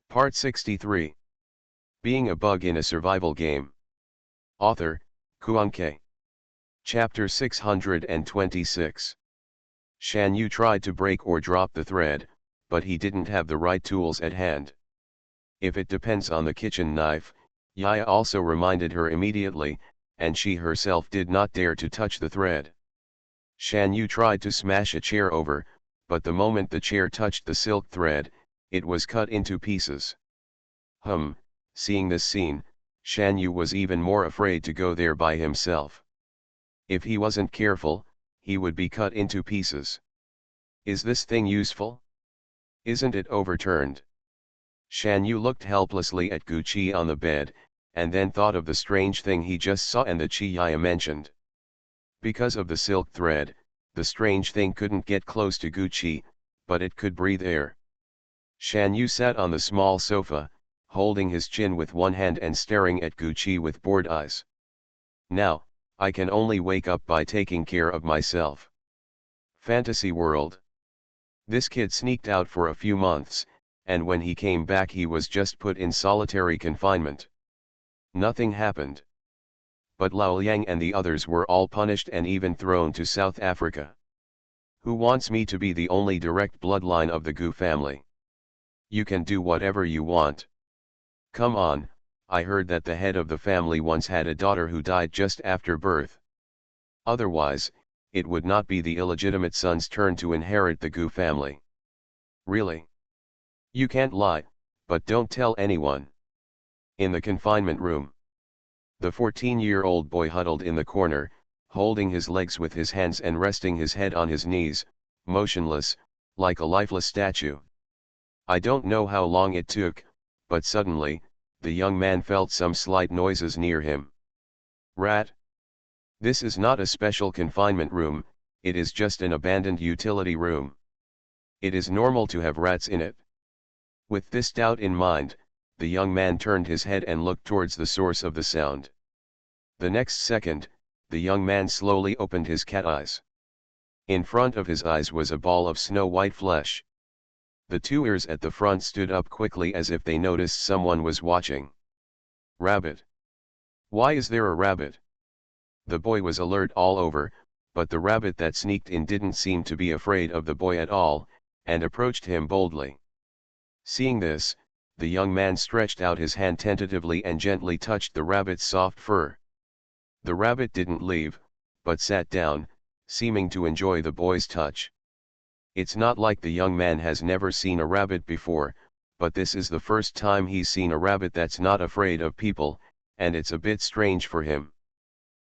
Part 63. Being a Bug in a Survival Game. Author, Kuanke. Chapter 626. Shan Yu tried to break or drop the thread, but he didn't have the right tools at hand. If it depends on the kitchen knife, Yaya also reminded her immediately, and she herself did not dare to touch the thread. Shan Yu tried to smash a chair over, but the moment the chair touched the silk thread, it was cut into pieces. Seeing this scene, Shan Yu was even more afraid to go there by himself. If he wasn't careful, he would be cut into pieces. Is this thing useful? Isn't it overturned? Shan Yu looked helplessly at Gu Qi on the bed, and then thought of the strange thing he just saw and the Qi Yaya mentioned. Because of the silk thread, the strange thing couldn't get close to Gu Qi, but it could breathe air. Shan Yu sat on the small sofa, holding his chin with one hand and staring at Gu Qi with bored eyes. Now, I can only wake up by taking care of myself. Fantasy world. This kid sneaked out for a few months, and when he came back he was just put in solitary confinement. Nothing happened. But Lao Yang and the others were all punished and even thrown to South Africa. Who wants me to be the only direct bloodline of the Gu family? You can do whatever you want. Come on, I heard that the head of the family once had a daughter who died just after birth. Otherwise, it would not be the illegitimate son's turn to inherit the Gu family. Really? You can't lie, but don't tell anyone. In the confinement room. The 14-year-old boy huddled in the corner, holding his legs with his hands and resting his head on his knees, motionless, like a lifeless statue. I don't know how long it took, but suddenly, the young man felt some slight noises near him. Rat? This is not a special confinement room, it is just an abandoned utility room. It is normal to have rats in it. With this doubt in mind, the young man turned his head and looked towards the source of the sound. The next second, the young man slowly opened his cat eyes. In front of his eyes was a ball of snow-white flesh. The two ears at the front stood up quickly as if they noticed someone was watching. Rabbit. Why is there a rabbit? The boy was alert all over, but the rabbit that sneaked in didn't seem to be afraid of the boy at all, and approached him boldly. Seeing this, the young man stretched out his hand tentatively and gently touched the rabbit's soft fur. The rabbit didn't leave, but sat down, seeming to enjoy the boy's touch. It's not like the young man has never seen a rabbit before, but this is the first time he's seen a rabbit that's not afraid of people, and it's a bit strange for him.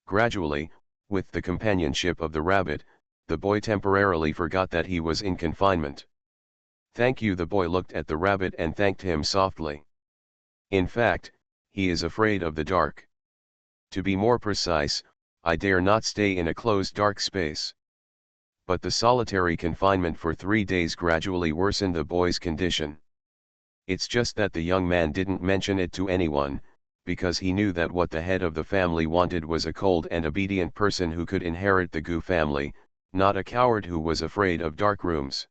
Gradually, with the companionship of the rabbit, the boy temporarily forgot that he was in confinement. Thank you. The boy looked at the rabbit and thanked him softly. In fact, he is afraid of the dark. To be more precise, I dare not stay in a closed dark space. But the solitary confinement for 3 days gradually worsened the boy's condition. It's just that the young man didn't mention it to anyone, because he knew that what the head of the family wanted was a cold and obedient person who could inherit the Gu family, not a coward who was afraid of dark rooms.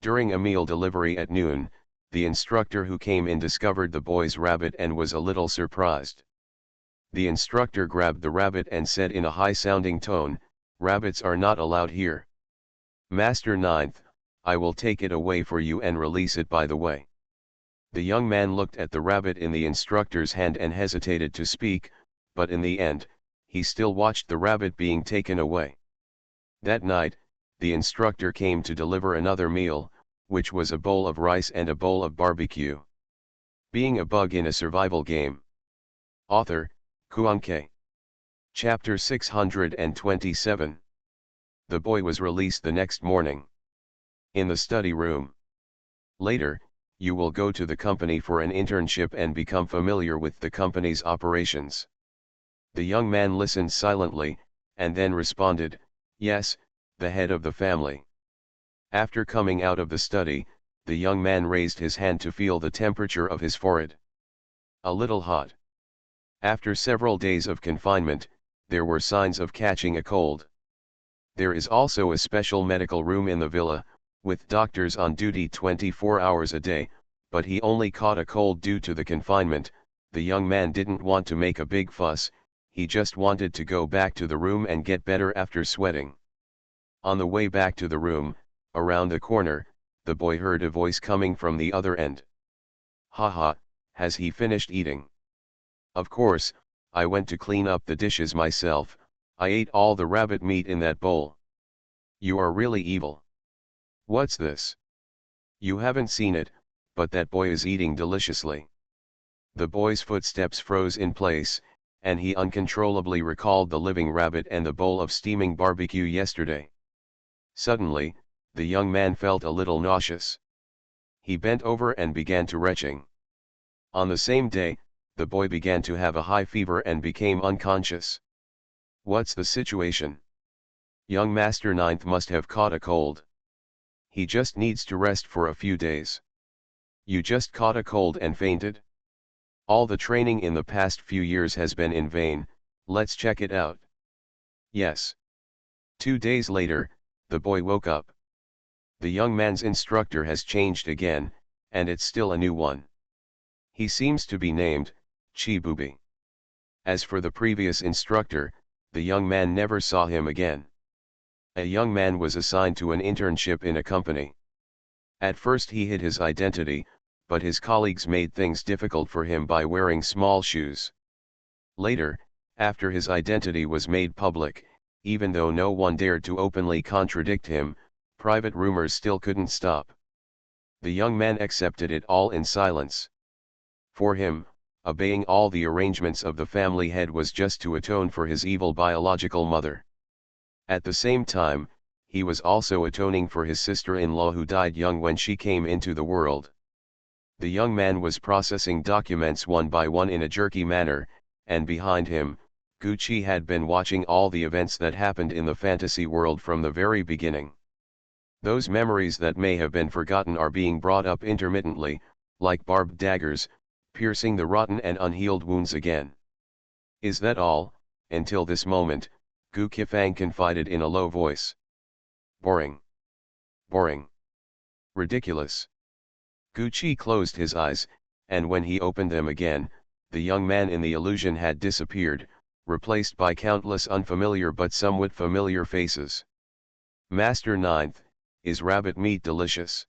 During a meal delivery at noon, the instructor who came in discovered the boy's rabbit and was a little surprised. The instructor grabbed the rabbit and said in a high-sounding tone, "Rabbits are not allowed here. Master Ninth, I will take it away for you and release it by the way." The young man looked at the rabbit in the instructor's hand and hesitated to speak, but in the end, he still watched the rabbit being taken away. That night, the instructor came to deliver another meal, which was a bowl of rice and a bowl of barbecue. Being a Bug in a Survival Game. Author, Kuanke. Chapter 627. The boy was released the next morning. In the study room. Later, you will go to the company for an internship and become familiar with the company's operations. The young man listened silently, and then responded, "Yes, the head of the family." After coming out of the study, the young man raised his hand to feel the temperature of his forehead. A little hot. After several days of confinement, there were signs of catching a cold. There is also a special medical room in the villa, with doctors on duty 24 hours a day, but he only caught a cold due to the confinement. The young man didn't want to make a big fuss, he just wanted to go back to the room and get better after sweating. On the way back to the room, around the corner, the boy heard a voice coming from the other end. Haha, has he finished eating? Of course, I went to clean up the dishes myself, I ate all the rabbit meat in that bowl. You are really evil. What's this? You haven't seen it, but that boy is eating deliciously. The boy's footsteps froze in place, and he uncontrollably recalled the living rabbit and the bowl of steaming barbecue yesterday. Suddenly, the young man felt a little nauseous. He bent over and began to retching. On the same day, the boy began to have a high fever and became unconscious. What's the situation? Young Master Ninth must have caught a cold. He just needs to rest for a few days. You just caught a cold and fainted? All the training in the past few years has been in vain, let's check it out. Yes. 2 days later, the boy woke up. The young man's instructor has changed again, and it's still a new one. He seems to be named Chibubi. As for the previous instructor, the young man never saw him again. A young man was assigned to an internship in a company. At first he hid his identity, but his colleagues made things difficult for him by wearing small shoes. Later, after his identity was made public, even though no one dared to openly contradict him, private rumors still couldn't stop. The young man accepted it all in silence. For him, obeying all the arrangements of the family head was just to atone for his evil biological mother. At the same time, he was also atoning for his sister-in-law who died young when she came into the world. The young man was processing documents one by one in a jerky manner, and behind him, Gucci had been watching all the events that happened in the fantasy world from the very beginning. Those memories that may have been forgotten are being brought up intermittently, like barbed daggers, piercing the rotten and unhealed wounds again. Is that all? Until this moment, Gu Qifang confided in a low voice. Boring. Boring. Ridiculous. Gucci closed his eyes, and when he opened them again, the young man in the illusion had disappeared, replaced by countless unfamiliar but somewhat familiar faces. Master Ninth, is rabbit meat delicious?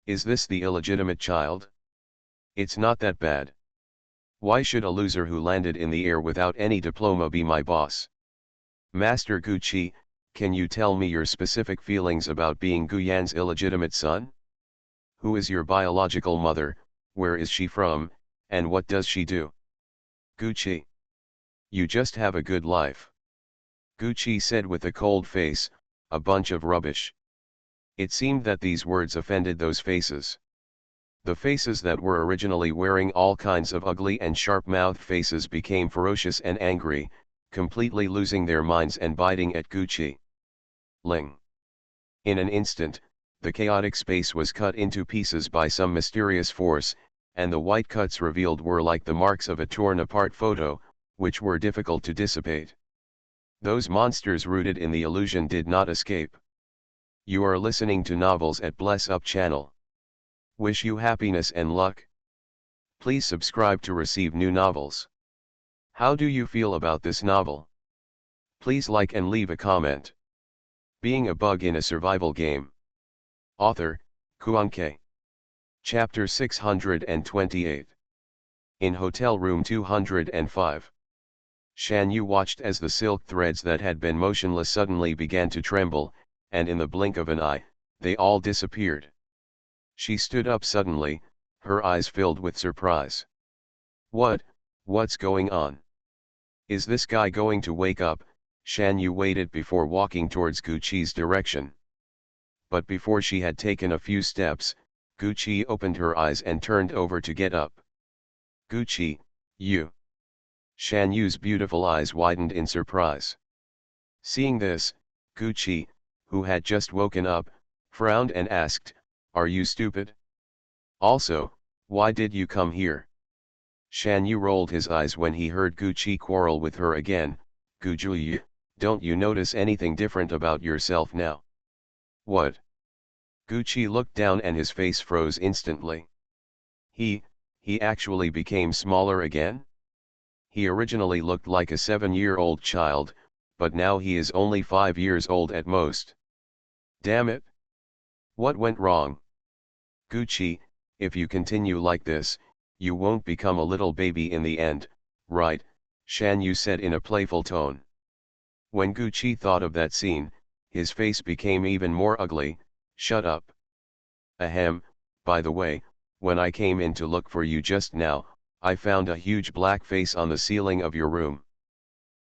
Is this the illegitimate child? It's not that bad. Why should a loser who landed in the air without any diploma be my boss? Master Gucci, can you tell me your specific feelings about being Guyan's illegitimate son? Who is your biological mother, where is she from, and what does she do? Gucci. You just have a good life. Gucci said with a cold face, a bunch of rubbish. It seemed that these words offended those faces. The faces that were originally wearing all kinds of ugly and sharp-mouthed faces became ferocious and angry, completely losing their minds and biting at Gucci. Ling. In an instant, the chaotic space was cut into pieces by some mysterious force, and the white cuts revealed were like the marks of a torn-apart photo, which were difficult to dissipate. Those monsters rooted in the illusion did not escape. You are listening to Novels at Bless Up channel. Wish you happiness and luck. Please subscribe to receive new novels. How do you feel about this novel? Please like and leave a comment. Being a bug in a survival game. Author, Kuanke. Chapter 628. In Hotel Room 205. Shan Yu watched as the silk threads that had been motionless suddenly began to tremble, and in the blink of an eye, they all disappeared. She stood up suddenly, her eyes filled with surprise. What's going on? Is this guy going to wake up? Shan Yu waited before walking towards Gucci's direction. But before she had taken a few steps, Gucci opened her eyes and turned over to get up. Gucci, you. Shan Yu's beautiful eyes widened in surprise. Seeing this, Gucci, who had just woken up, frowned and asked, "Are you stupid? Also, why did you come here?" Shan Yu rolled his eyes when he heard Gucci quarrel with her again. "Gucci, don't you notice anything different about yourself now?" "What?" Gucci looked down and his face froze instantly. He, he actually became smaller again? He originally looked like a 7-year-old child, but now he is only 5 years old at most. Damn it! What went wrong? Gucci, if you continue like this, you won't become a little baby in the end, right? Shan Yu said in a playful tone. When Gucci thought of that scene, his face became even more ugly. Shut up. Ahem, by the way, when I came in to look for you just now, I found a huge black face on the ceiling of your room.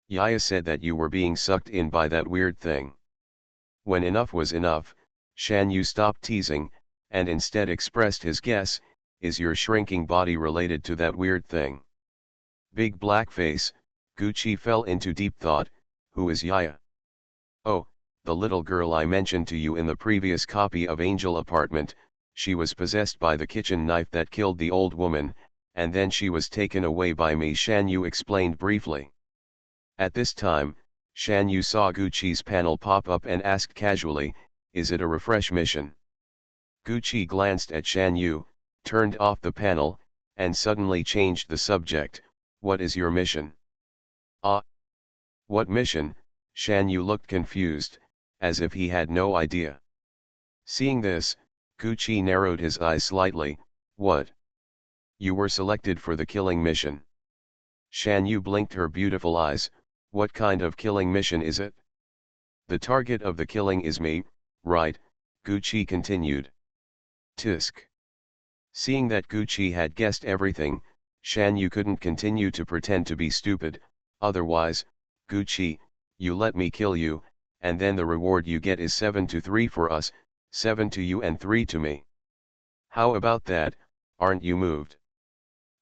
Yaya said that you were being sucked in by that weird thing. When enough was enough, Shan Yu stopped teasing, and instead expressed his guess, is your shrinking body related to that weird thing? Big black face, Gucci fell into deep thought. Who is Yaya? Oh, the little girl I mentioned to you in the previous copy of Angel Apartment. She was possessed by the kitchen knife that killed the old woman, and then she was taken away by me, Shan Yu explained briefly. At this time, Shan Yu saw Gucci's panel pop up and asked casually, is it a refresh mission? Gucci glanced at Shan Yu, turned off the panel, and suddenly changed the subject. What is your mission? Ah. What mission? Shan Yu looked confused, as if he had no idea. Seeing this, Gucci narrowed his eyes slightly. What? You were selected for the killing mission. Shan Yu blinked her beautiful eyes. What kind of killing mission is it? The target of the killing is me, right? Gucci continued. Tisk. Seeing that Gucci had guessed everything, Shan Yu couldn't continue to pretend to be stupid. Otherwise, Gucci, you let me kill you, and then the reward you get is 7-3 for us, 7 to you and 3 to me. How about that? Aren't you moved?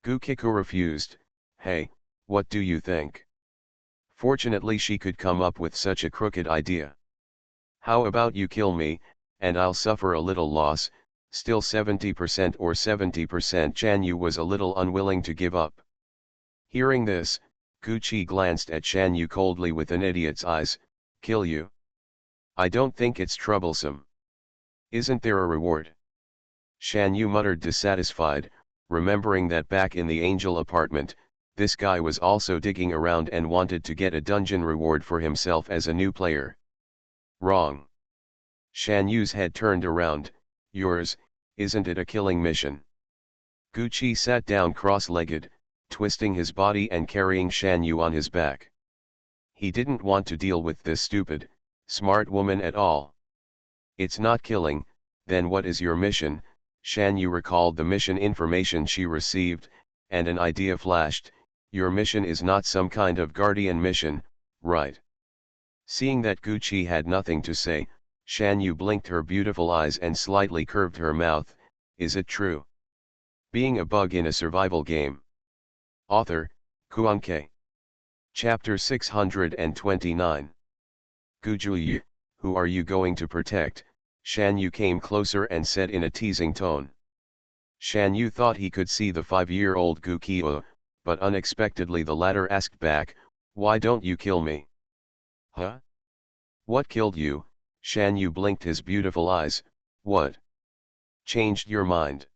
Gukiku refused. Hey, what do you think? Fortunately she could come up with such a crooked idea. How about you kill me, and I'll suffer a little loss, still 70% or 70%. Shan Yu was a little unwilling to give up. Hearing this, Gucci glanced at Shan Yu coldly with an idiot's eyes. Kill you? I don't think it's troublesome. Isn't there a reward? Shan Yu muttered dissatisfied, remembering that back in the Angel Apartment, this guy was also digging around and wanted to get a dungeon reward for himself as a new player. Wrong. Shan Yu's head turned around. Yours, isn't it a killing mission? Gucci sat down cross-legged, twisting his body and carrying Shan Yu on his back. He didn't want to deal with this stupid, smart woman at all. It's not killing, then what is your mission? Shan Yu recalled the mission information she received, and an idea flashed. Your mission is not some kind of guardian mission, right? Seeing that Gucci had nothing to say, Shan Yu blinked her beautiful eyes and slightly curved her mouth. Is it true? Being a bug in a survival game. Author, Kuan-Ke. Chapter 629. Gujuyu, who are you going to protect? Shan Yu came closer and said in a teasing tone. Shan Yu thought he could see the 5-year-old Gukiyo, but unexpectedly the latter asked back, why don't you kill me? Huh? What killed you? Shan Yu blinked his beautiful eyes. What? Changed your mind?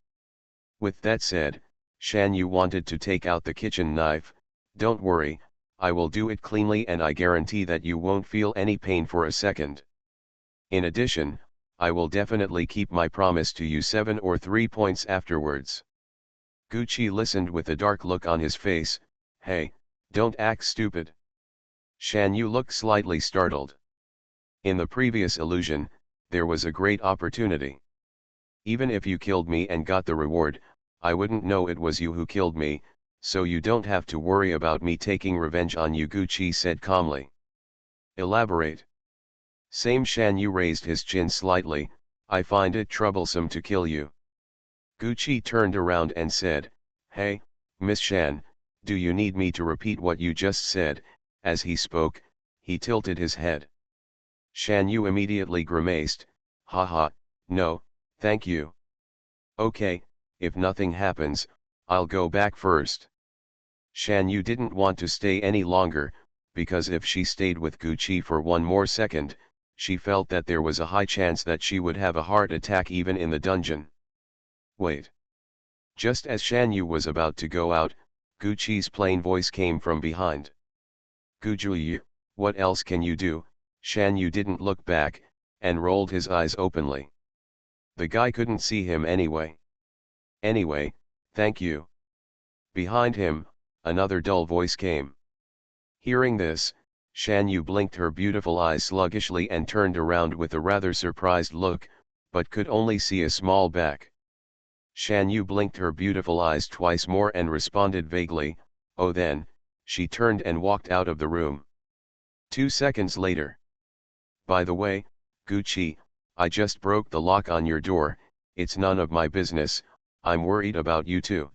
With that said, Shan Yu wanted to take out the kitchen knife. Don't worry, I will do it cleanly and I guarantee that you won't feel any pain for a second. In addition, I will definitely keep my promise to you 7 or 3 points afterwards. Gucci listened with a dark look on his face. Hey, don't act stupid. Shan Yu looked slightly startled. In the previous illusion, there was a great opportunity. Even if you killed me and got the reward, I wouldn't know it was you who killed me, so you don't have to worry about me taking revenge on you, Gucci said calmly. Elaborate. Same. Shan Yu raised his chin slightly. I find it troublesome to kill you. Gucci turned around and said, hey, Miss Shan, do you need me to repeat what you just said? As he spoke, he tilted his head. Shan Yu immediately grimaced. Haha, no, thank you. Okay, if nothing happens, I'll go back first. Shan Yu didn't want to stay any longer, because if she stayed with Gucci for one more second, she felt that there was a high chance that she would have a heart attack even in the dungeon. Wait. Just as Shan Yu was about to go out, Guqi's plain voice came from behind. Guju, what else can you do? Shan Yu didn't look back, and rolled his eyes openly. The guy couldn't see him anyway. Anyway, thank you. Behind him, another dull voice came. Hearing this, Shan Yu blinked her beautiful eyes sluggishly and turned around with a rather surprised look, but could only see a small back. Shan Yu blinked her beautiful eyes twice more and responded vaguely, "Oh," then, she turned and walked out of the room. 2 seconds later. "By the way, Guqi, I just broke the lock on your door, it's none of my business, I'm worried about you too."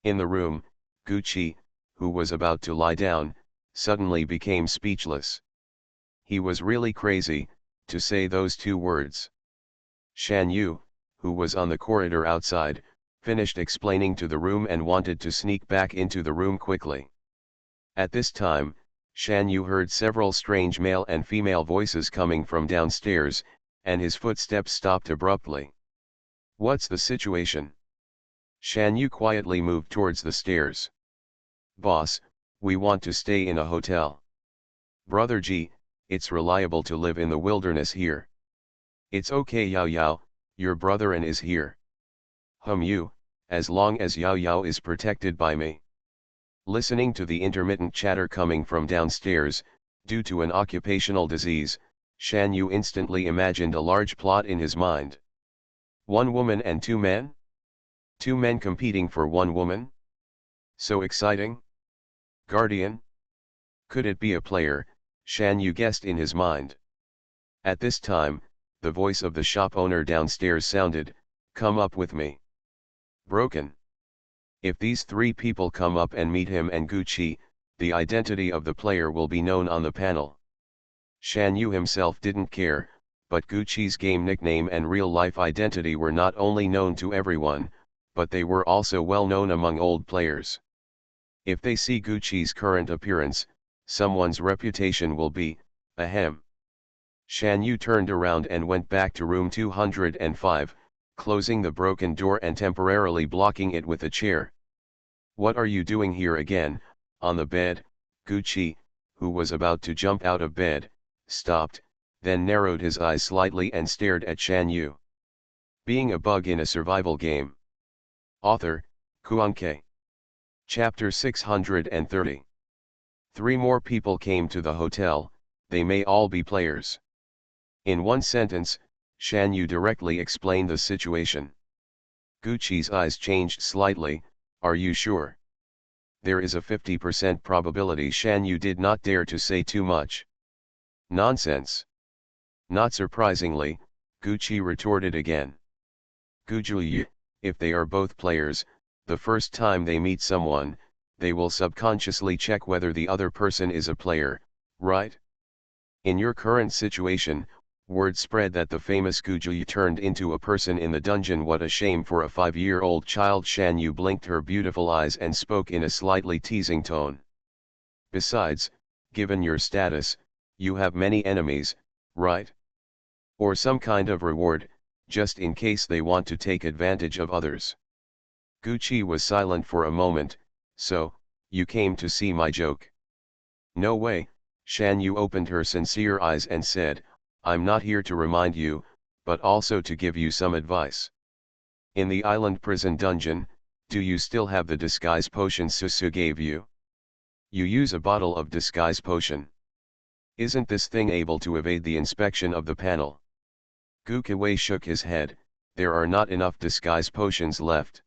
In the room, Guqi, who was about to lie down, suddenly became speechless. He was really crazy, to say those 2 words. Shan Yu, who was on the corridor outside, finished explaining to the room and wanted to sneak back into the room quickly. At this time, Shan Yu heard several strange male and female voices coming from downstairs, and his footsteps stopped abruptly. "What's the situation?" Shan Yu quietly moved towards the stairs. "Boss, we want to stay in a hotel." "Brother G, it's reliable to live in the wilderness here." "It's okay Yao Yao, your brother An is here." "You, as long as Yao Yao is protected by me." Listening to the intermittent chatter coming from downstairs, due to an occupational disease, Shan Yu instantly imagined a large plot in his mind. 1 woman and 2 men? 2 men competing for 1 woman? So exciting. Guardian? Could it be a player? Shan Yu guessed in his mind. At this time, the voice of the shop owner downstairs sounded, "Come up with me." Broken. If these 3 people come up and meet him and Guqi, the identity of the player will be known on the panel. Shan Yu himself didn't care, but Guqi's game nickname and real-life identity were not only known to everyone, but they were also well known among old players. If they see Guqi's current appearance, someone's reputation will be, ahem. Shan Yu turned around and went back to room 205, closing the broken door and temporarily blocking it with a chair. "What are you doing here again, on the bed?" Guqi, who was about to jump out of bed, stopped, then narrowed his eyes slightly and stared at Shan Yu. Being a bug in a survival game. Author, Kuan-K. Chapter 630. 3 more people came to the hotel, they may all be players. In one sentence, Shan Yu directly explained the situation. Guqi's eyes changed slightly, "Are you sure?" "There is a 50% probability." Shan Yu did not dare to say too much. "Nonsense." Not surprisingly, Guqi retorted again. "Guju, if they are both players, the first time they meet someone, they will subconsciously check whether the other person is a player, right? In your current situation, word spread that the famous Guju turned into a person in the dungeon. What a shame for a 5-year-old child." Shan Yu blinked her beautiful eyes and spoke in a slightly teasing tone. "Besides, given your status, you have many enemies, right? Or some kind of reward, just in case they want to take advantage of others." Guqi was silent for a moment. "So, you came to see my joke?" "No way." Shan Yu opened her sincere eyes and said, "I'm not here to remind you, but also to give you some advice. In the island prison dungeon, do you still have the disguise potion Susu gave you? You use a bottle of disguise potion. Isn't this thing able to evade the inspection of the panel?" Guqiwei shook his head. "There are not enough disguise potions left.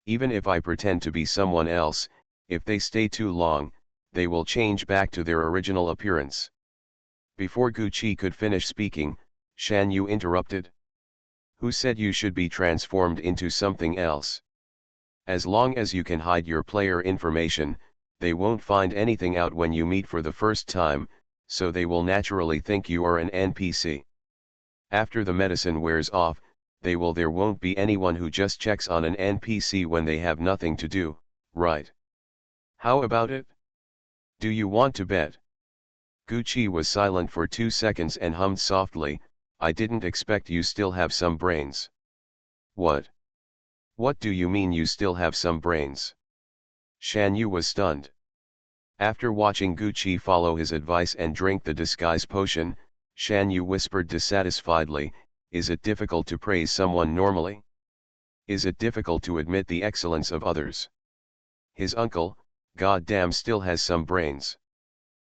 Even if I pretend to be someone else, if they stay too long, they will change back to their original appearance." Before Guqi could finish speaking, Shan Yu interrupted. "Who said you should be transformed into something else? As long as you can hide your player information, they won't find anything out when you meet for the first time, so they will naturally think you are an NPC. After the medicine wears off, there won't be anyone who just checks on an NPC when they have nothing to do, right? How about it? Do you want to bet?" Guqi was silent for 2 seconds and hummed softly, "I didn't expect you still have some brains." "What? What do you mean you still have some brains? Shan Yu was stunned. After watching Gucci follow his advice and drink the disguise potion, Shan Yu whispered dissatisfiedly, is it difficult to praise someone normally? Is it difficult to admit the excellence of others? His uncle, goddamn, still has some brains.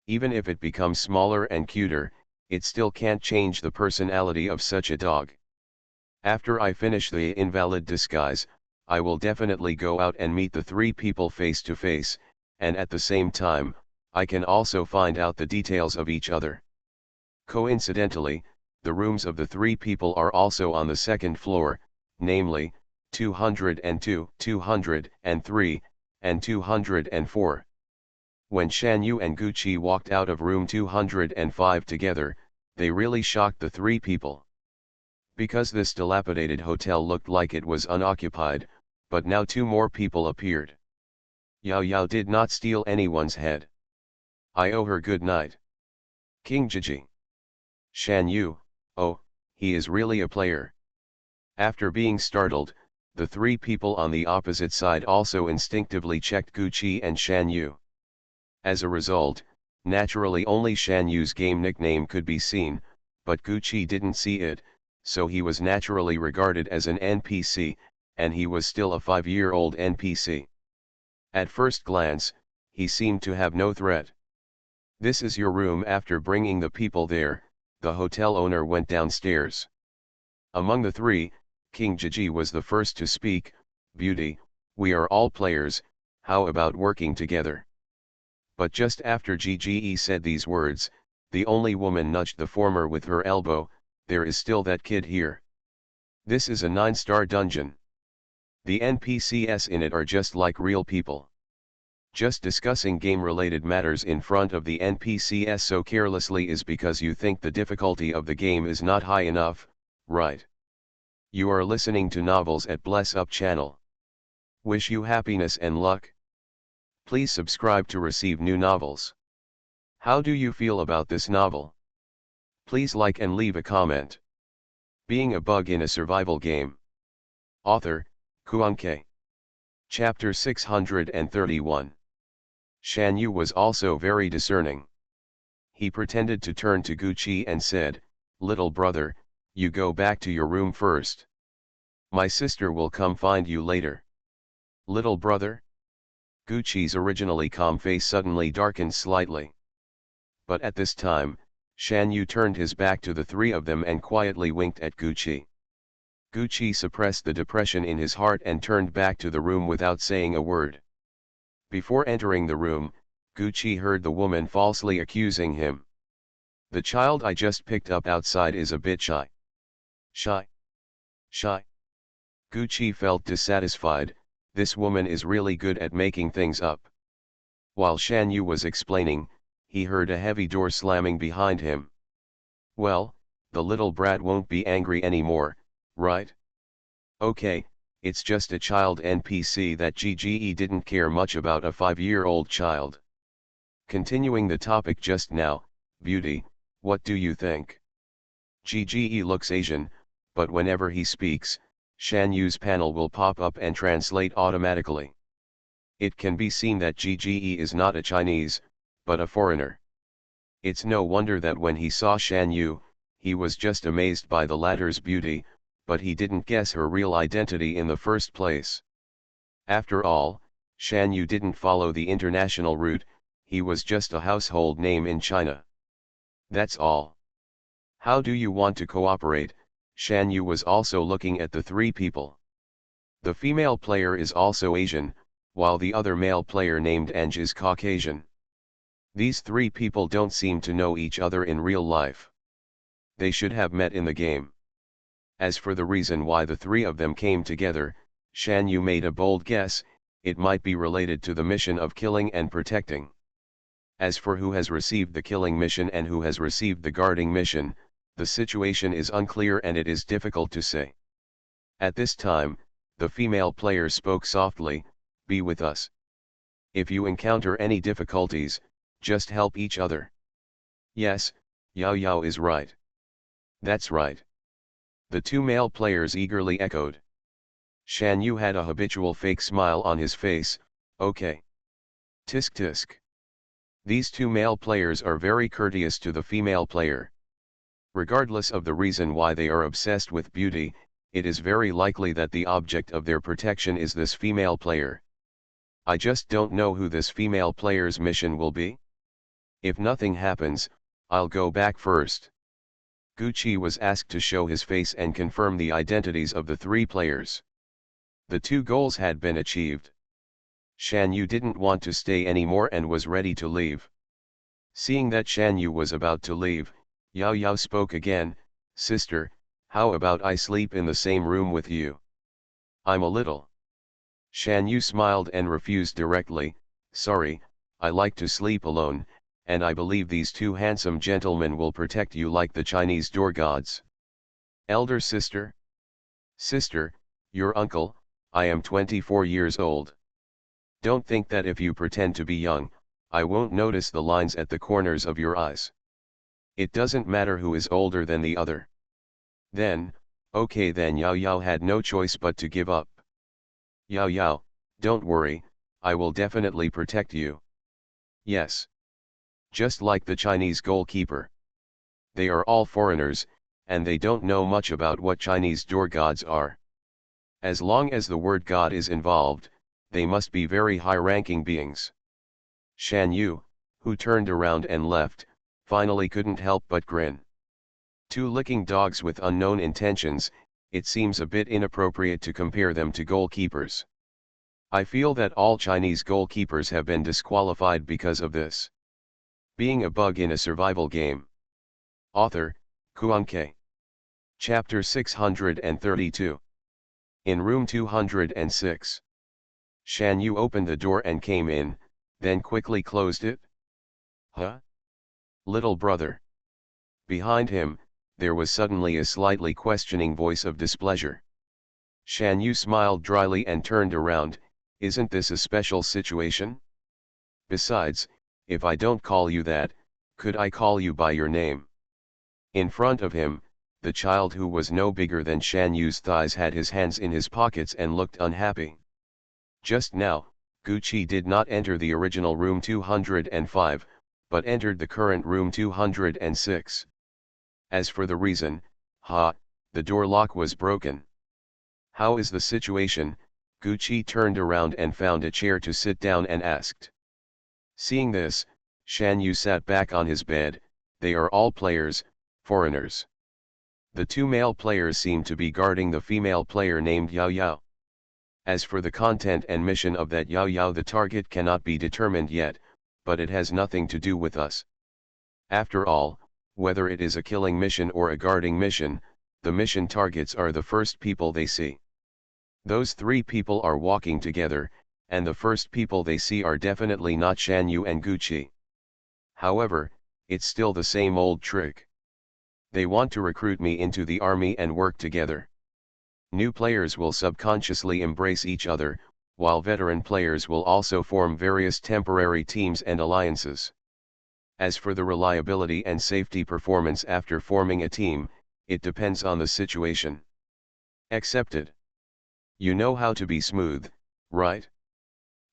Even if it becomes smaller and cuter, it still can't change the personality of such a dog. After I finish the invalid disguise, I will definitely go out and meet the three people face to face, and at the same time, I can also find out the details of each other. Coincidentally, the rooms of the three people are also on the second floor, namely, 202, 203, and 204. When Shan Yu and Gucci walked out of room 205 together, they really shocked the three people. Because this dilapidated hotel looked like it was unoccupied, but now two more people appeared. Yao Yao did not steal anyone's head. I owe her good night. King Jiji. Shan Yu, oh, he is really a player. After being startled, the three people on the opposite side also instinctively checked Gucci and Shan Yu. As a result, naturally only Shan Yu's game nickname could be seen, but Gucci didn't see it, so he was naturally regarded as an NPC, and he was still a 5-year-old NPC. At first glance, he seemed to have no threat. This is your room. After bringing the people there, the hotel owner went downstairs. Among the three, King Jiji was the first to speak. Beauty, we are all players, how about working together? But just after Gge said these words, the only woman nudged the former with her elbow, there is still that kid here. This is a 9-star dungeon. The NPCs in it are just like real people. Just discussing game-related matters in front of the NPCs so carelessly is because you think the difficulty of the game is not high enough, right? You are listening to Novels at Bless Up channel. Wish you happiness and luck. Please subscribe to receive new novels. How do you feel about this novel? Please like and leave a comment. Being a bug in a survival game. Author, Kuan-Ke. Chapter 631. Shan Yu was also very discerning. He pretended to turn to Gucci and said, little brother, you go back to your room first. My sister will come find you later. Little brother? Gucci's originally calm face suddenly darkened slightly. But at this time, Shan Yu turned his back to the three of them and quietly winked at Gucci. Gucci suppressed the depression in his heart and turned back to the room without saying a word. Before entering the room, Gucci heard the woman falsely accusing him. The child I just picked up outside is a bit shy. Shy? Shy? Gucci felt dissatisfied. This woman is really good at making things up. While Shan Yu was explaining, he heard a heavy door slamming behind him. Well, the little brat won't be angry anymore, right? Okay, it's just a child NPC that Gge didn't care much about, a 5-year-old child. Continuing the topic just now, Beauty, what do you think? Gge looks Asian, but whenever he speaks, Shan Yu's panel will pop up and translate automatically. It can be seen that Gge is not a Chinese, but a foreigner. It's no wonder that when he saw Shan Yu, he was just amazed by the latter's beauty, but he didn't guess her real identity in the first place. After all, Shan Yu didn't follow the international route, he was just a household name in China. That's all. How do you want to cooperate? Shan Yu was also looking at the three people. The female player is also Asian, while the other male player named Ange is Caucasian. These three people don't seem to know each other in real life. They should have met in the game. As for the reason why the three of them came together, Shan Yu made a bold guess, it might be related to the mission of killing and protecting. As for who has received the killing mission and who has received the guarding mission, the situation is unclear and it is difficult to say. At this time, the female player spoke softly, be with us. If you encounter any difficulties, just help each other. Yes, Yao Yao is right. That's right. The two male players eagerly echoed. Shan Yu had a habitual fake smile on his face. Okay. Tisk tisk. These two male players are very courteous to the female player. Regardless of the reason why they are obsessed with beauty, it is very likely that the object of their protection is this female player. I just don't know who this female player's mission will be. If nothing happens, I'll go back first. Gucci was asked to show his face and confirm the identities of the three players. The two goals had been achieved. Shan Yu didn't want to stay anymore and was ready to leave. Seeing that Shan Yu was about to leave, Yao Yao spoke again. Sister, how about I sleep in the same room with you? I'm a little. Shan Yu smiled and refused directly. Sorry, I like to sleep alone, and I believe these two handsome gentlemen will protect you like the Chinese door gods. Elder sister? Sister, your uncle, I am 24 years old. Don't think that if you pretend to be young, I won't notice the lines at the corners of your eyes. It doesn't matter who is older than the other. Then, okay then Yao Yao had no choice but to give up. Yao Yao, don't worry, I will definitely protect you. Yes. Just like the Chinese goalkeeper. They are all foreigners, and they don't know much about what Chinese door gods are. As long as the word God is involved, they must be very high-ranking beings. Shan Yu, who turned around and left, finally couldn't help but grin. Two licking dogs with unknown intentions, it seems a bit inappropriate to compare them to goalkeepers. I feel that all Chinese goalkeepers have been disqualified because of this. Being a bug in a survival game. Author, Kuan-Ke. Chapter 632. In room 206. Shan Yu opened the door and came in, then quickly closed it. Huh? Little brother. Behind him, there was suddenly a slightly questioning voice of displeasure. Shan Yu smiled dryly and turned around. Isn't this a special situation? Besides, if I don't call you that, could I call you by your name? In front of him, the child who was no bigger than Shan Yu's thighs had his hands in his pockets and looked unhappy. Just now, Gucci did not enter the original room 205, but entered the current room 206. As for the reason, the door lock was broken. How is the situation? Gucci turned around and found a chair to sit down and asked. Seeing this, Shan Yu sat back on his bed. They are all players, foreigners. The two male players seem to be guarding the female player named Yao Yao. As for the content and mission of that Yao Yao, the target cannot be determined yet, but it has nothing to do with us. After all, whether it is a killing mission or a guarding mission, the mission targets are the first people they see. Those three people are walking together, and the first people they see are definitely not Shan Yu and Gucci. However, it's still the same old trick. They want to recruit me into the army and work together. New players will subconsciously embrace each other, while veteran players will also form various temporary teams and alliances. As for the reliability and safety performance after forming a team, it depends on the situation. Accepted. You know how to be smooth, right?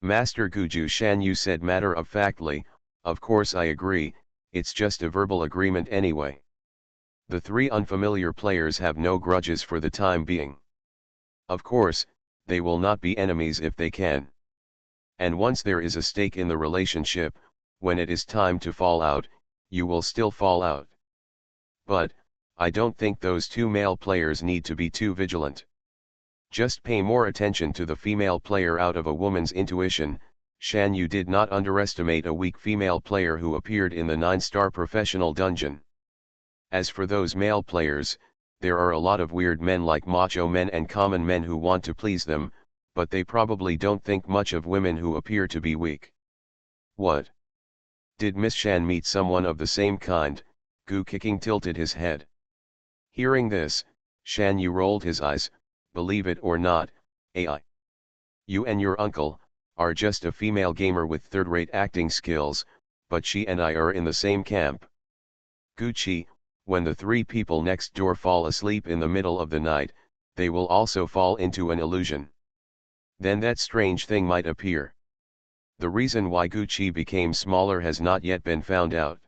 Master Guju Shan Yu said matter-of-factly. Of course I agree, it's just a verbal agreement anyway. The three unfamiliar players have no grudges for the time being. Of course, they will not be enemies if they can. And once there is a stake in the relationship, when it is time to fall out, you will still fall out. But, I don't think those two male players need to be too vigilant. Just pay more attention to the female player out of a woman's intuition. Shan Yu did not underestimate a weak female player who appeared in the 9-star professional dungeon. As for those male players, there are a lot of weird men like macho men and common men who want to please them, but they probably don't think much of women who appear to be weak. What? Did Miss Shan meet someone of the same kind? Gu Kicking tilted his head. Hearing this, Shan Yu rolled his eyes. Believe it or not, AI. You and your uncle are just a female gamer with third-rate acting skills, but she and I are in the same camp. Gucci, when the three people next door fall asleep in the middle of the night, they will also fall into an illusion. Then that strange thing might appear. The reason why Gucci became smaller has not yet been found out.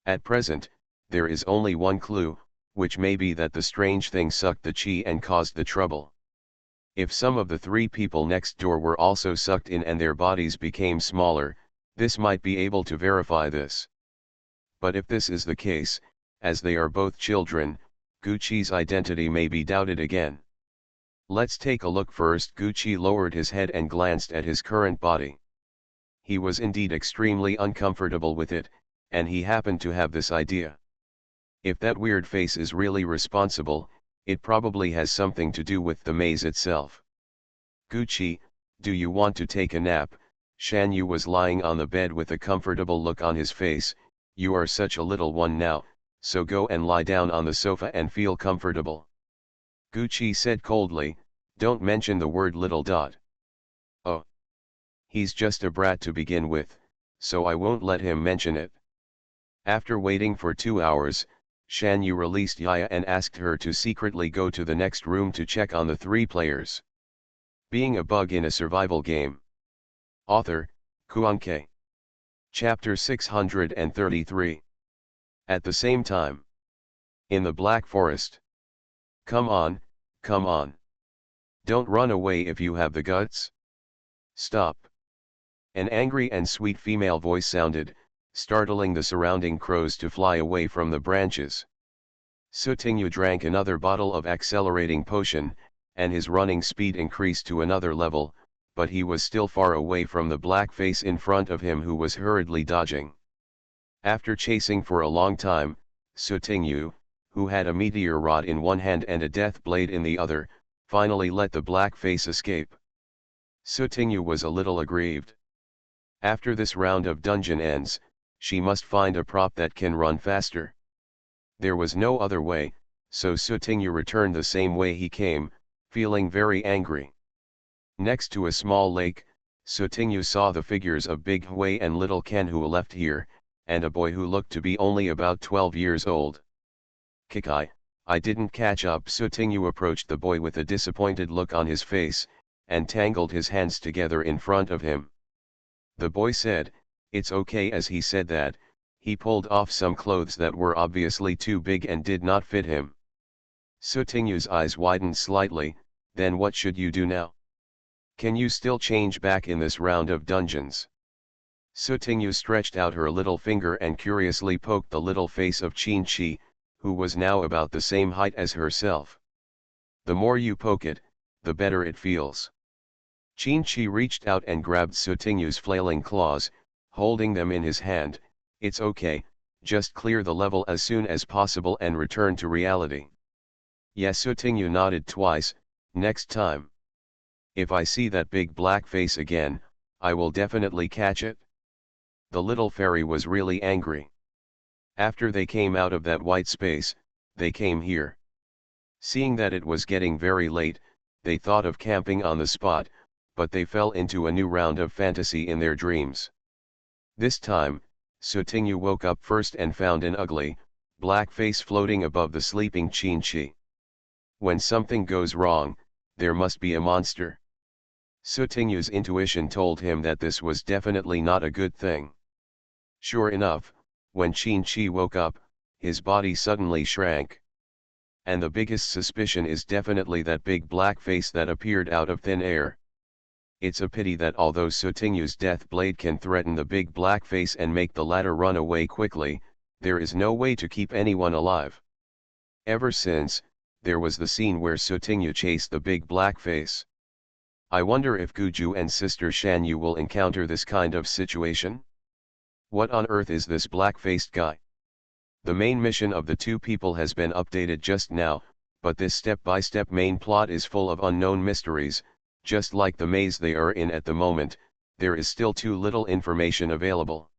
At present, there is only one clue, which may be that the strange thing sucked the chi and caused the trouble. If some of the three people next door were also sucked in and their bodies became smaller, this might be able to verify this. But if this is the case, as they are both children, Gucci's identity may be doubted again. Let's take a look first. Gucci lowered his head and glanced at his current body. He was indeed extremely uncomfortable with it, and he happened to have this idea. If that weird face is really responsible, it probably has something to do with the maze itself. Gucci, do you want to take a nap? Shan Yu was lying on the bed with a comfortable look on his face. You are such a little one now, so go and lie down on the sofa and feel comfortable. Gucci said coldly, don't mention the word little. Oh. He's just a brat to begin with, so I won't let him mention it. After waiting for 2 hours, Shan Yu released Yaya and asked her to secretly go to the next room to check on the three players. Being a bug in a survival game. Author, Kuan-Ke. Chapter 633. At the same time. In the Black Forest. Come on, come on. Don't run away if you have the guts. Stop. An angry and sweet female voice sounded, startling the surrounding crows to fly away from the branches. Sutingyu drank another bottle of accelerating potion, and his running speed increased to another level, but he was still far away from the black face in front of him who was hurriedly dodging. After chasing for a long time, Sutingyu, who had a meteor rod in one hand and a death blade in the other, finally let the black face escape. Sutingyu was a little aggrieved. After this round of dungeon ends, she must find a prop that can run faster. There was no other way, so Sutingyu returned the same way he came, feeling very angry. Next to a small lake, Sutingyu saw the figures of Big Hui and Little Ken who left here, and a boy who looked to be only about 12 years old. Kikai, I didn't catch up. Sutingyu approached the boy with a disappointed look on his face, and tangled his hands together in front of him. The boy said, it's okay. As he said that, he pulled off some clothes that were obviously too big and did not fit him. Sutingyu's eyes widened slightly. Then what should you do now? Can you still change back in this round of dungeons? Sutingyu stretched out her little finger and curiously poked the little face of Qin-Chi, who was now about the same height as herself. The more you poke it, the better it feels. Qin-Chi reached out and grabbed Sutingyu's flailing claws, holding them in his hand. It's okay, just clear the level as soon as possible and return to reality. Yes, Sutingyu nodded twice. Next time. If I see that big black face again, I will definitely catch it. The little fairy was really angry. After they came out of that white space, they came here. Seeing that it was getting very late, they thought of camping on the spot, but they fell into a new round of fantasy in their dreams. This time, Sutingyu woke up first and found an ugly, black face floating above the sleeping Qin-Chi. When something goes wrong, there must be a monster. Sutingyu's intuition told him that this was definitely not a good thing. Sure enough, when Qin-Chi woke up, his body suddenly shrank. And the biggest suspicion is definitely that big black face that appeared out of thin air. It's a pity that although Sutingyu's death blade can threaten the big black face and make the latter run away quickly, there is no way to keep anyone alive. Ever since, there was the scene where Sutingyu chased the big black face. I wonder if Guju and Sister Shan Yu will encounter this kind of situation? What on earth is this black-faced guy? The main mission of the two people has been updated just now, but this step-by-step main plot is full of unknown mysteries. Just like the maze they are in at the moment, there is still too little information available.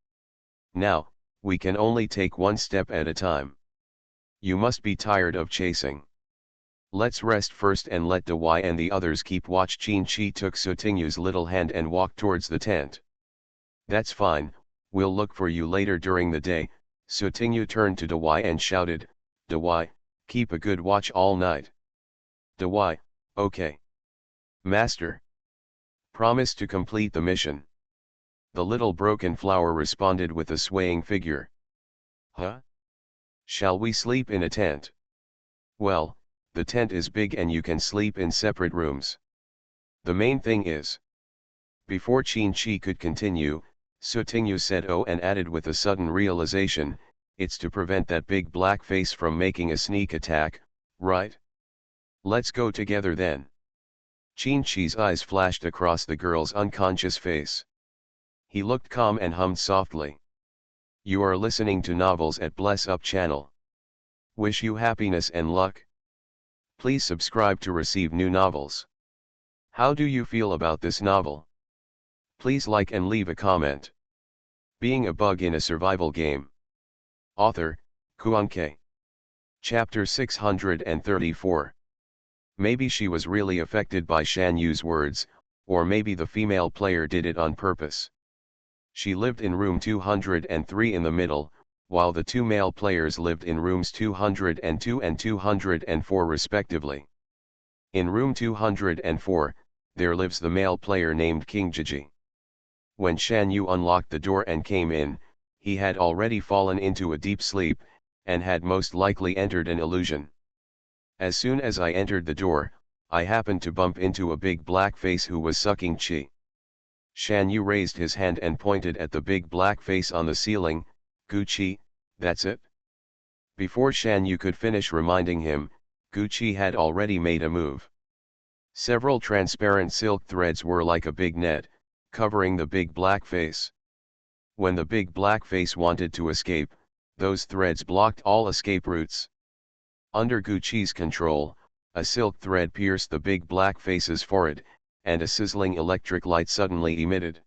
Now, we can only take one step at a time. You must be tired of chasing. Let's rest first and let Dawai and the others keep watch. Qin-Chi took Sutingyu's little hand and walked towards the tent. That's fine, we'll look for you later during the day. Sutingyu turned to Dawai and shouted, Dawai, keep a good watch all night. Why, okay. Master. Promise to complete the mission. The little broken flower responded with a swaying figure. Huh? Shall we sleep in a tent? Well, the tent is big and you can sleep in separate rooms. The main thing is. Before Qin could continue, Sutingyu said oh and added with a sudden realization, it's to prevent that big black face from making a sneak attack, right? Let's go together then. Qin eyes flashed across the girl's unconscious face. He looked calm and hummed softly. You are listening to novels at Bless Up channel. Wish you happiness and luck. Please subscribe to receive new novels. How do you feel about this novel? Please like and leave a comment. Being a bug in a survival game. Author, Kuan-Ke. Chapter 634. Maybe she was really affected by Shan Yu's words, or maybe the female player did it on purpose. She lived in room 203 in the middle, while the two male players lived in rooms 202 and 204 respectively. In room 204, there lives the male player named King Jiji. When Shan Yu unlocked the door and came in, he had already fallen into a deep sleep, and had most likely entered an illusion. As soon as I entered the door, I happened to bump into a big black face who was sucking qi. Shan Yu raised his hand and pointed at the big black face on the ceiling. Gu Qi, that's it? Before Shan Yu could finish reminding him, Gu Qi had already made a move. Several transparent silk threads were like a big net, covering the big black face. When the big black face wanted to escape, those threads blocked all escape routes. Under Gu Qi's control, a silk thread pierced the big black face's forehead, and a sizzling electric light suddenly emitted.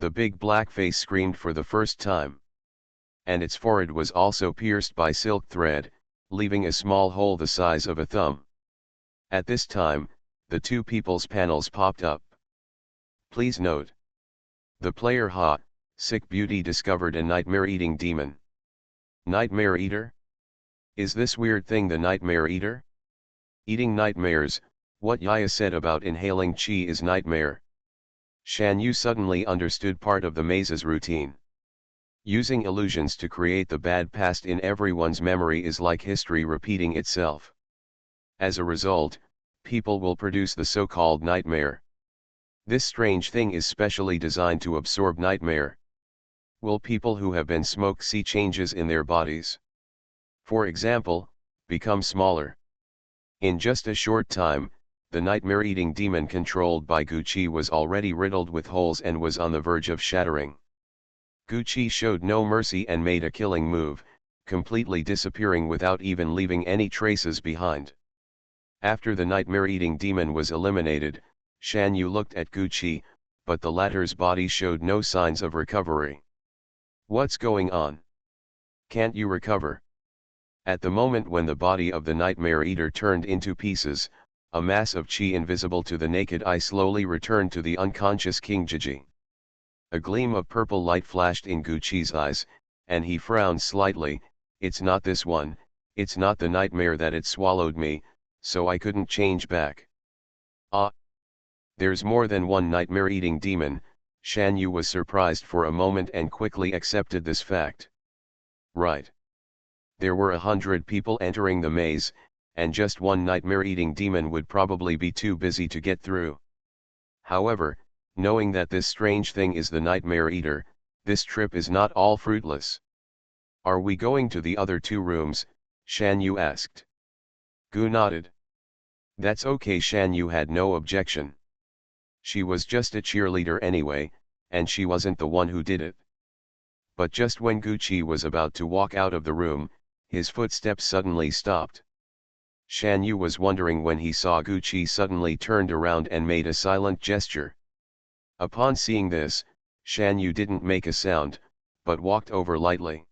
The big black face screamed for the first time. And its forehead was also pierced by silk thread, leaving a small hole the size of a thumb. At this time, the two people's panels popped up. Please note. The player Sick Beauty discovered a nightmare-eating demon. Nightmare Eater? Is this weird thing the Nightmare Eater? Eating nightmares, what Yaya said about inhaling qi is nightmare. Shan Yu suddenly understood part of the maze's routine. Using illusions to create the bad past in everyone's memory is like history repeating itself. As a result, people will produce the so-called nightmare. This strange thing is specially designed to absorb nightmare. Will people who have been smoked see changes in their bodies? For example, become smaller. In just a short time, the nightmare-eating demon controlled by Gu Qi was already riddled with holes and was on the verge of shattering. Gu Qi showed no mercy and made a killing move, completely disappearing without even leaving any traces behind. After the nightmare-eating demon was eliminated, Shan Yu looked at Gu Qi, but the latter's body showed no signs of recovery. What's going on? Can't you recover? At the moment when the body of the Nightmare Eater turned into pieces, a mass of qi invisible to the naked eye slowly returned to the unconscious King Jiji. A gleam of purple light flashed in Gu Qi's eyes, and he frowned slightly. It's not this one, it's not the nightmare that it swallowed me, so I couldn't change back. Ah! There's more than one nightmare-eating demon. Shan Yu was surprised for a moment and quickly accepted this fact. Right. There were 100 people entering the maze, and just one nightmare-eating demon would probably be too busy to get through. However, knowing that this strange thing is the Nightmare Eater, this trip is not all fruitless. Are we going to the other two rooms? Shan Yu asked. Gu nodded. That's okay. Shan Yu had no objection. She was just a cheerleader anyway, and she wasn't the one who did it. But just when Gu Qi was about to walk out of the room, his footsteps suddenly stopped. Shan Yu was wondering when he saw Gu Qi suddenly turned around and made a silent gesture. Upon seeing this, Shan Yu didn't make a sound, but walked over lightly.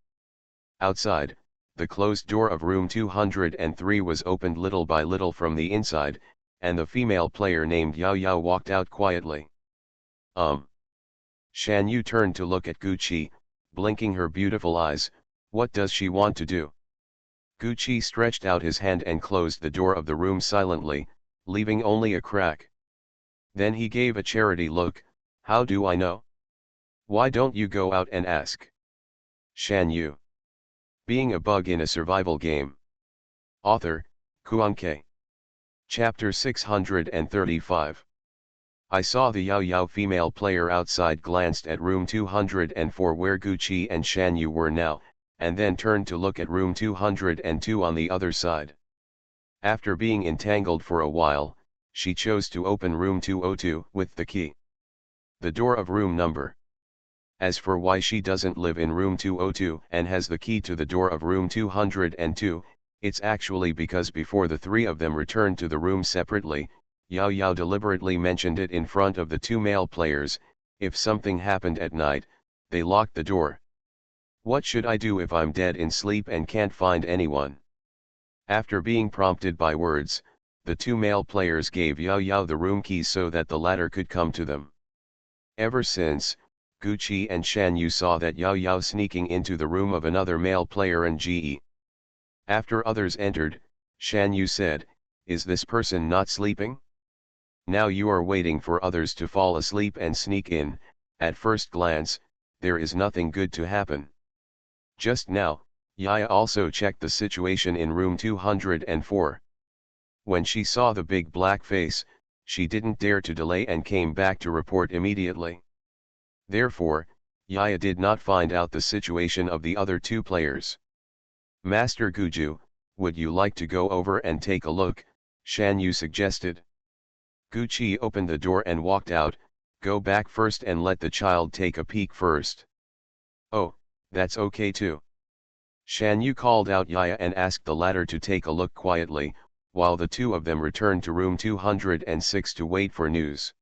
Outside, the closed door of room 203 was opened little by little from the inside, and the female player named Yao Yao walked out quietly. Shan Yu turned to look at Gu Qi, blinking her beautiful eyes. What does she want to do? Gucci stretched out his hand and closed the door of the room silently, leaving only a crack. Then he gave a charity look. How do I know? Why don't you go out and ask? Shan Yu. Being a bug in a survival game. Author, Kuan-Ke. Chapter 635. I saw the Yao Yao female player outside, glanced at room 204 where Gucci and Shan Yu were now, and then turned to look at room 202 on the other side. After being entangled for a while, she chose to open room 202 with the key. The door of room number. As for why she doesn't live in room 202 and has the key to the door of room 202, it's actually because before the three of them returned to the room separately, Yao Yao deliberately mentioned it in front of the two male players. If something happened at night, they locked the door. What should I do if I'm dead in sleep and can't find anyone? After being prompted by words, the two male players gave Yao Yao the room keys so that the latter could come to them. Ever since, Gucci and Shan Yu saw that Yao Yao sneaking into the room of another male player and Ge. After others entered, Shan Yu said, "Is this person not sleeping? Now you are waiting for others to fall asleep and sneak in. At first glance, there is nothing good to happen." Just now, Yaya also checked the situation in room 204. When she saw the big black face, she didn't dare to delay and came back to report immediately. Therefore, Yaya did not find out the situation of the other two players. "Master Guju, would you like to go over and take a look?" Shan Yu suggested. Gucci opened the door and walked out. "Go back first and let the child take a peek first." "Oh, that's okay too." Shan Yu called out Yaya and asked the latter to take a look quietly, while the two of them returned to room 206 to wait for news.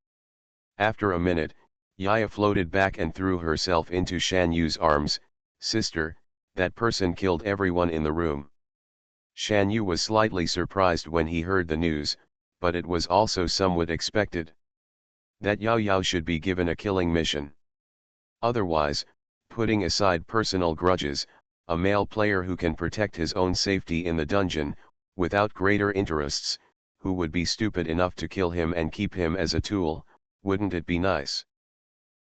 After a minute, Yaya floated back and threw herself into Shan Yu's arms. "Sister, that person killed everyone in the room." Shan Yu was slightly surprised when he heard the news, but it was also somewhat expected that Yao Yao should be given a killing mission. Otherwise, putting aside personal grudges, a male player who can protect his own safety in the dungeon, without greater interests, who would be stupid enough to kill him and keep him as a tool, wouldn't it be nice?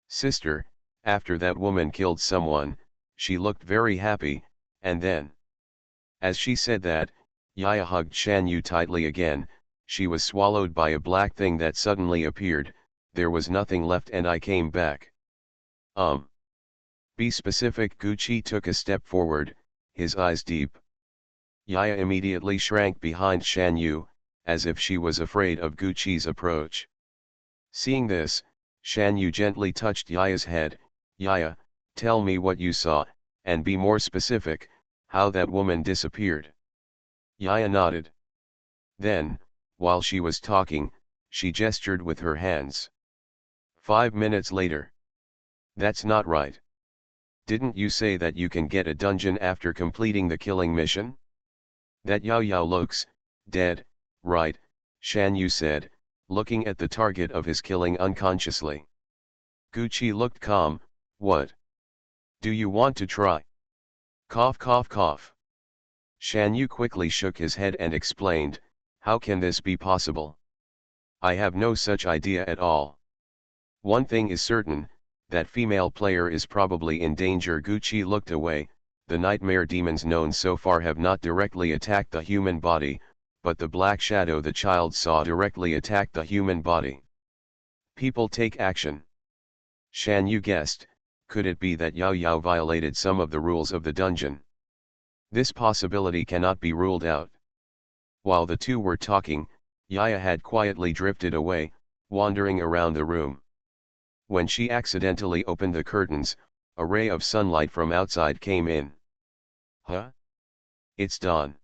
"Sister, after that woman killed someone, she looked very happy, and then..." As she said that, Yaya hugged Shan Yu tightly again. "She was swallowed by a black thing that suddenly appeared, there was nothing left and I came back." Be specific." Gucci took a step forward, his eyes deep. Yaya immediately shrank behind Shan Yu, as if she was afraid of Gucci's approach. Seeing this, Shan Yu gently touched Yaya's head. "Yaya, tell me what you saw, and be more specific, how that woman disappeared." Yaya nodded. Then, while she was talking, she gestured with her hands. 5 minutes later. "That's not right. Didn't you say that you can get a dungeon after completing the killing mission? That Yao Yao looks dead, right?" Shan Yu said, looking at the target of his killing unconsciously. Gucci looked calm. "What? Do you want to try?" Cough cough cough. Shan Yu quickly shook his head and explained, "How can this be possible? I have no such idea at all. One thing is certain, that female player is probably in danger." Gucci looked away. "The nightmare demons known so far have not directly attacked the human body, but the black shadow the child saw directly attacked the human body. People take action." Shan Yu guessed, could it be that Yao Yao violated some of the rules of the dungeon? This possibility cannot be ruled out. While the two were talking, Yaya had quietly drifted away, wandering around the room. When she accidentally opened the curtains, a ray of sunlight from outside came in. "Huh? It's dawn."